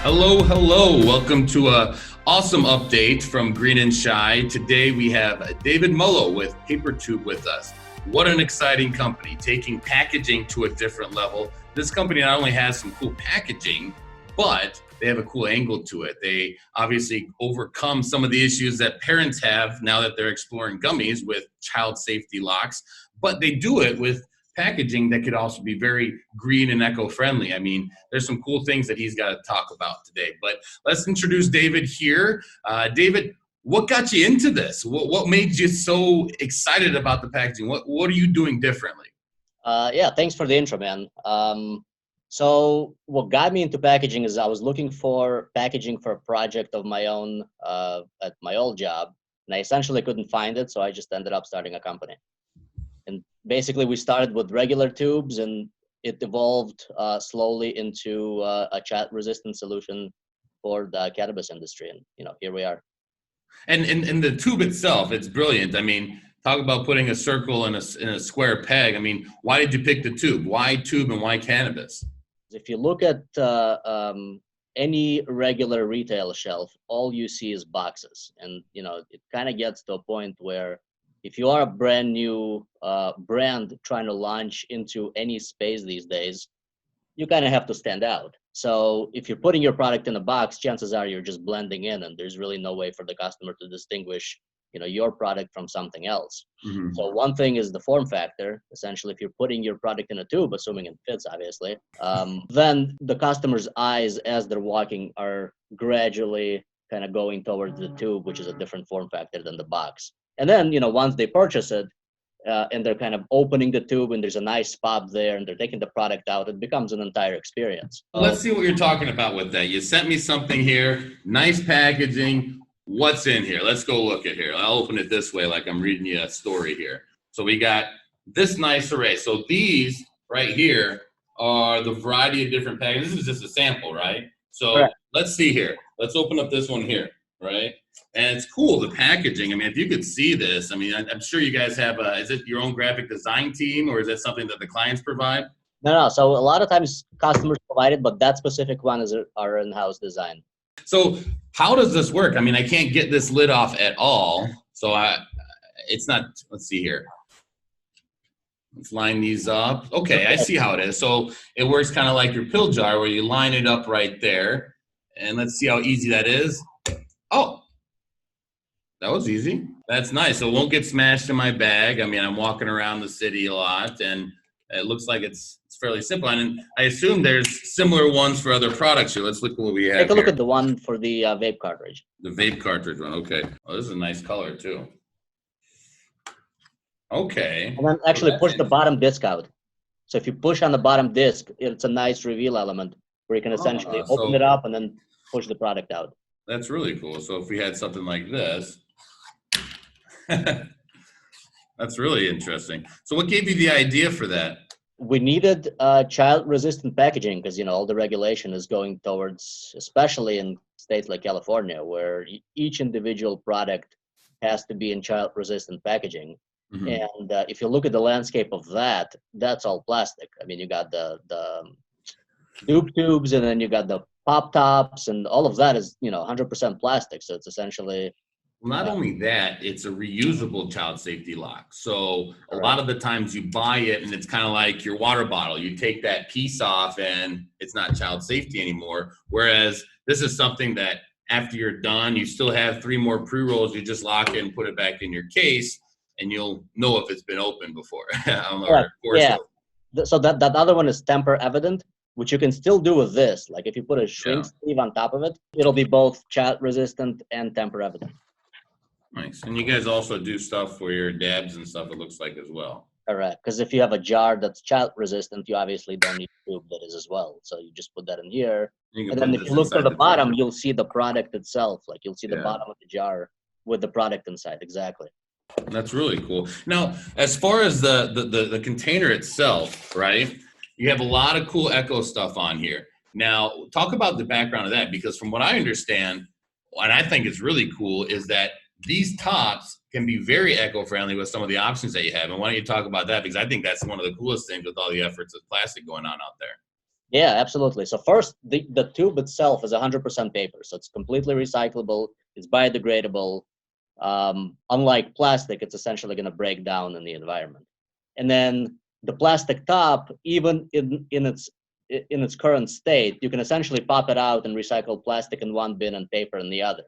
Hello, hello. Welcome to a awesome update from GreenInChi. Today we have David Molo with PaperTube with us. What an exciting company, taking packaging to a different level. This company not only has some cool packaging, but they have a cool angle to it. They obviously overcome some of the issues that parents have now that they're exploring gummies with child safety locks, but they do it with packaging that could also be very green and eco-friendly. I mean, there's some cool things that he's got to talk about today, but let's introduce David here. David, what got you into this? What made you so excited about the packaging? What are you doing differently? Yeah, thanks for the intro, man. So what got me into packaging is I was looking for packaging for a project of my own at my old job, and I essentially couldn't find it, so I just ended up starting a company. And basically, we started with regular tubes, and it evolved slowly into a child-resistant solution for the cannabis industry. And here we are. And the tube itself, it's brilliant. I mean, talk about putting a circle in a square peg. I mean, why did you pick the tube? Why tube and why cannabis? If you look at any regular retail shelf, all you see is boxes. And, it kind of gets to a point where if you are a brand new brand trying to launch into any space these days, you kind of have to stand out. So if you're putting your product in a box, chances are you're just blending in, and there's really no way for the customer to distinguish your product from something else. Mm-hmm. So one thing is the form factor. Essentially, if you're putting your product in a tube, assuming it fits, obviously, then the customer's eyes as they're walking are gradually kind of going towards the tube, which is a different form factor than the box. And then, once they purchase it and they're kind of opening the tube and there's a nice spot there and they're taking the product out, it becomes an entire experience. Let's see what you're talking about with that. You sent me something here, nice packaging. What's in here? Let's go look at here. I'll open it this way like I'm reading you a story here. So we got this nice array. So these right here are the variety of different packages. This is just a sample, right? So Correct. Let's see here. Let's open up this one here, right? And it's cool, the packaging. I mean, if you could see this, I mean, I'm sure you guys have, is it your own graphic design team or is that something that the clients provide? No. So a lot of times customers provide it, but that specific one is our in-house design. So how does this work? I mean, I can't get this lid off at all. So it's not, let's see here. Let's line these up. Okay, I see how it is. So it works kind of like your pill jar where you line it up right there. And let's see how easy that is. Oh, that was easy. That's nice. So it won't get smashed in my bag. I mean, I'm walking around the city a lot and it looks like it's fairly simple. And I assume there's similar ones for other products here. Let's look at what we have. Take a look at the one for the vape cartridge. The vape cartridge one. Okay. Oh, this is a nice color too. Okay. And then actually push the bottom disc out. So if you push on the bottom disc, it's a nice reveal element where you can essentially open it up and then push the product out. That's really cool. So if we had something like this, that's really interesting. So what gave you the idea for that? We needed child-resistant packaging because, all the regulation is going towards, especially in states like California, where each individual product has to be in child-resistant packaging. Mm-hmm. And if you look at the landscape of that, that's all plastic. I mean, you got the tubes, and then you got the pop tops, and all of that is 100% plastic. So it's essentially not only that, it's a reusable child safety lock. So a lot of the times you buy it and it's kind of like your water bottle. You take that piece off and it's not child safety anymore. Whereas this is something that after you're done, you still have 3 more pre-rolls. You just lock it and put it back in your case and you'll know if it's been opened before. Yeah. So that other one is tamper evident, which you can still do with this. Like if you put a shrink sleeve on top of it, it'll be both child resistant and tamper evident. Nice. And you guys also do stuff for your dabs and stuff, it looks like, as well. Correct. Because if you have a jar that's child resistant, you obviously don't need a tube that is as well. So you just put that in here. And then if you look to the bottom, you'll see the product itself. Like you'll see the bottom of the jar with the product inside. Exactly. That's really cool. Now, as far as the container itself, right? You have a lot of cool eco stuff on here. Now, talk about the background of that, because from what I understand, and I think it's really cool, is that these tops can be very eco-friendly with some of the options that you have. And why don't you talk about that? Because I think that's one of the coolest things with all the efforts of plastic going on out there. Yeah, absolutely. So first, the tube itself is 100% paper. So it's completely recyclable. It's biodegradable. Unlike plastic, it's essentially going to break down in the environment. And then the plastic top, even in its current state, you can essentially pop it out and recycle plastic in one bin and paper in the other.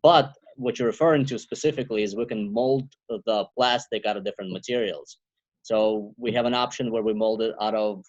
But what you're referring to specifically is we can mold the plastic out of different materials. So we have an option where we mold it out of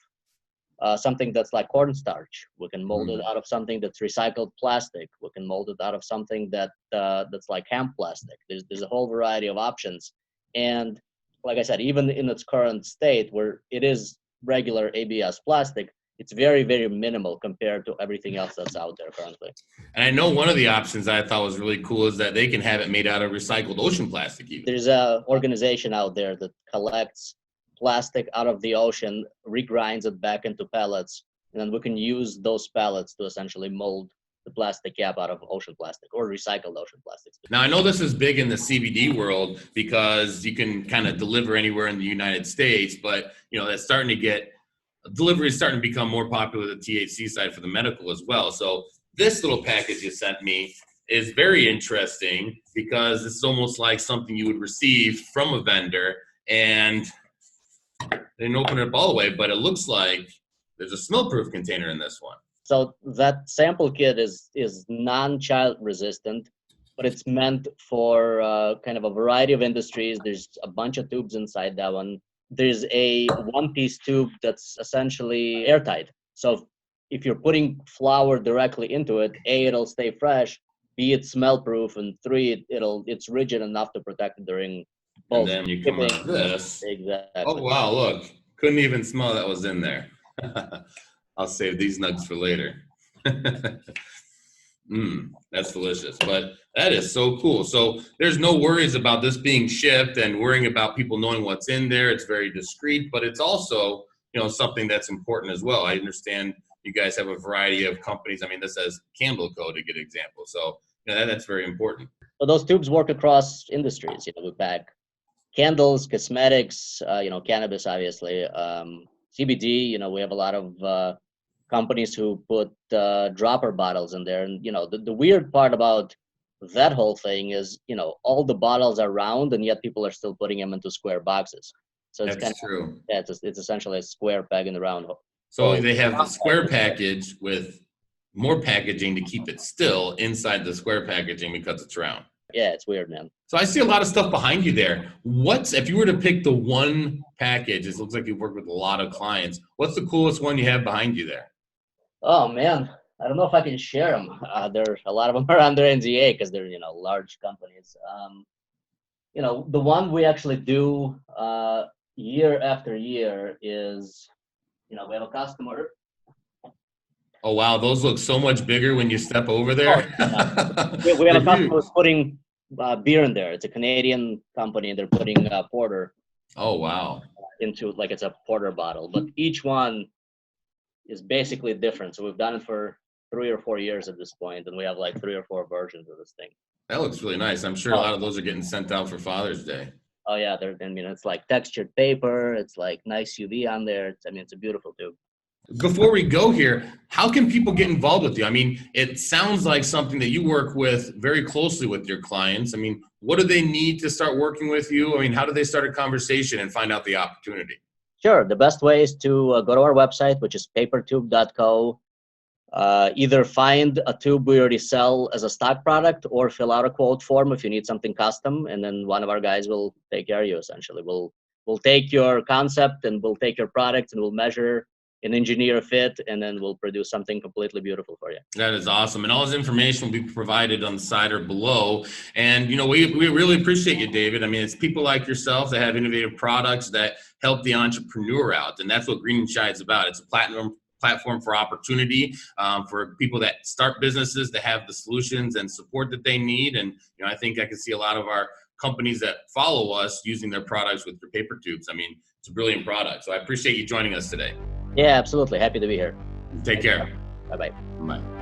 something that's like cornstarch. We can mold it out of something that's recycled plastic. We can mold it out of something that's like hemp plastic. There's a whole variety of options. And like I said, even in its current state, where it is regular ABS plastic, it's very, very minimal compared to everything else that's out there currently. And I know one of the options I thought was really cool is that they can have it made out of recycled ocean plastic even. There's an organization out there that collects plastic out of the ocean, regrinds it back into pellets, and then we can use those pellets to essentially mold the plastic cap out of ocean plastic or recycled ocean plastics. Now, I know this is big in the CBD world because you can kind of deliver anywhere in the United States, but that's starting to get delivery is starting to become more popular the THC side for the medical as well. So this little package you sent me is very interesting because it's almost like something you would receive from a vendor, and they didn't open it up all the way, but it looks like there's a smell-proof container in this one. So that sample kit is non-child resistant, but it's meant for kind of a variety of industries. There's a bunch of tubes inside that one. There's a one-piece tube that's essentially airtight. So if you're putting flour directly into it, A, it'll stay fresh, B, it's smell-proof, and 3, it's rigid enough to protect it during both. And then you come out of this. Exactly. Oh, wow, look. Couldn't even smell that was in there. I'll save these nugs for later. That's delicious. But that is so cool. So there's no worries about this being shipped and worrying about people knowing what's in there. It's very discreet, but it's also, something that's important as well. I understand you guys have a variety of companies. I mean, this says Candle Co to get an example. So that's very important. So those tubes work across industries. We pack candles, cosmetics, cannabis, obviously, CBD. We have a lot of companies who put dropper bottles in there. And, the weird part about that whole thing is, all the bottles are round and yet people are still putting them into square boxes. So it's That's true. Yeah, it's essentially a square peg in the round hole. So they have the square package with more packaging to keep it still inside the square packaging because it's round. Yeah, it's weird, man. So I see a lot of stuff behind you there. If you were to pick the one package, it looks like you've worked with a lot of clients. What's the coolest one you have behind you there? Oh, man. I don't know if I can share them. There a lot of them are under NDA because they're, large companies. The one we actually do year after year is, we have a customer. Oh, wow. Those look so much bigger when you step over there. We have a customer who's putting beer in there. It's a Canadian company, and they're putting porter. Oh, wow. Into like it's a porter bottle. But each one is basically different. So we've done it for 3 or 4 years at this point, and we have like 3 or 4 versions of this thing. That looks really nice. I'm sure a lot of those are getting sent out for Father's Day. Oh, yeah. It's like textured paper. It's like nice UV on there. It's a beautiful tube. Before we go here, how can people get involved with you? I mean, it sounds like something that you work with very closely with your clients. I mean, what do they need to start working with you? I mean, how do they start a conversation and find out the opportunity? Sure. The best way is to go to our website, which is PaperTube.co. Either find a tube we already sell as a stock product or fill out a quote form if you need something custom, and then one of our guys will take care of you, essentially. We'll take your concept and we'll take your product and we'll measure and engineer a fit, and then we'll produce something completely beautiful for you. That is awesome. And all this information will be provided on the side or below. And, we really appreciate you, David. I mean, it's people like yourself that have innovative products that help the entrepreneur out. And that's what GreenInChi is about. It's a platform for opportunity for people that start businesses to have the solutions and support that they need. And, I think I can see a lot of our companies that follow us using their products with your PaperTubes. I mean, it's a brilliant product. So I appreciate you joining us today. Yeah, absolutely. Happy to be here. Take care. Bye-bye. Bye.